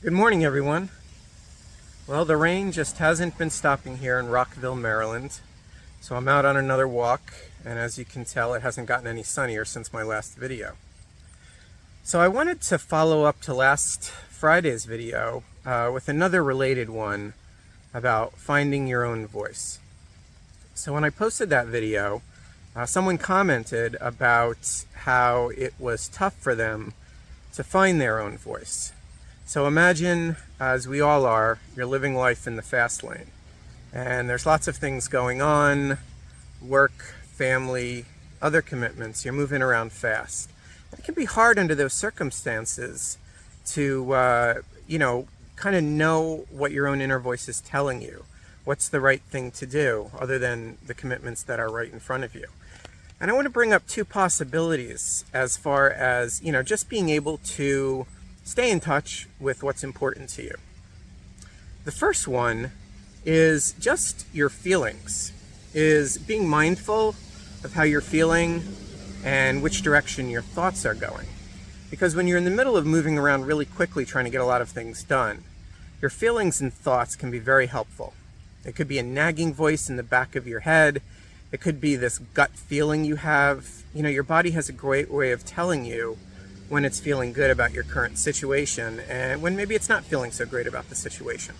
Good morning, everyone. Well, the rain just hasn't been stopping here in Rockville, Maryland. So I'm out on another walk, and as you can tell, it hasn't gotten any sunnier since my last video. So I wanted to follow up to last Friday's video with another related one about finding your own voice. So when I posted that video, someone commented about how it was tough for them to find their own voice. So imagine, as we all are, you're living life in the fast lane. And there's lots of things going on, work, family, other commitments. You're moving around fast. It can be hard under those circumstances to, kind of know what your own inner voice is telling you. What's the right thing to do, other than the commitments that are right in front of you. And I want to bring up two possibilities as far as, just being able to stay in touch with what's important to you. The first one is just your feelings, is being mindful of how you're feeling and which direction your thoughts are going. Because when you're in the middle of moving around really quickly trying to get a lot of things done, your feelings and thoughts can be very helpful. It could be a nagging voice in the back of your head. It could be this gut feeling you have. Your body has a great way of telling you when it's feeling good about your current situation and when maybe it's not feeling so great about the situation.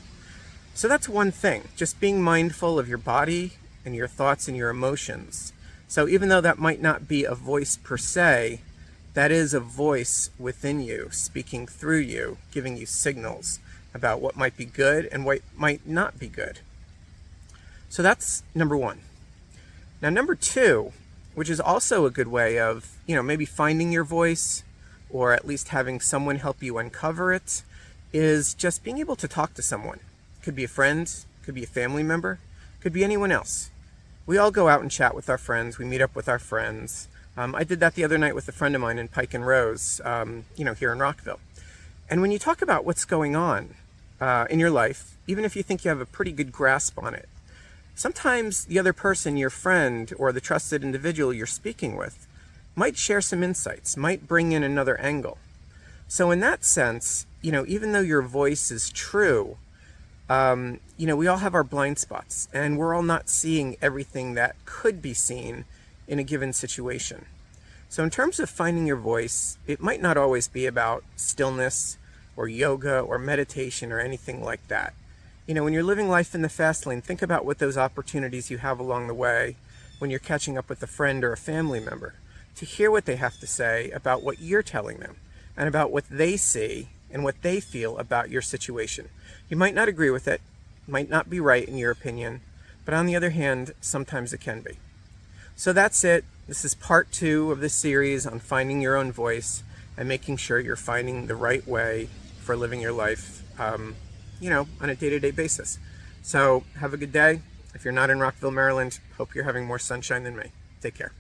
So that's one thing, just being mindful of your body and your thoughts and your emotions. So even though that might not be a voice per se, that is a voice within you, speaking through you, giving you signals about what might be good and what might not be good. So that's number one. Now, number two, which is also a good way of, maybe finding your voice, or at least having someone help you uncover it, is just being able to talk to someone. Could be a friend, could be a family member, could be anyone else. We all go out and chat with our friends, we meet up with our friends. I did that the other night with a friend of mine in Pike and Rose, here in Rockville. And when you talk about what's going on in your life, even if you think you have a pretty good grasp on it, sometimes the other person, your friend, or the trusted individual you're speaking with, might share some insights, might bring in another angle. So in that sense, even though your voice is true, we all have our blind spots, and we're all not seeing everything that could be seen in a given situation. So in terms of finding your voice, it might not always be about stillness or yoga or meditation or anything like that. When you're living life in the fast lane, think about what those opportunities you have along the way when you're catching up with a friend or a family member, to hear what they have to say about what you're telling them and about what they see and what they feel about your situation. You might not agree with it, might not be right in your opinion, but on the other hand, sometimes it can be. So that's it. This is part 2 of this series on finding your own voice and making sure you're finding the right way for living your life, on a day-to-day basis. So have a good day. If you're not in Rockville, Maryland, hope you're having more sunshine than me. Take care.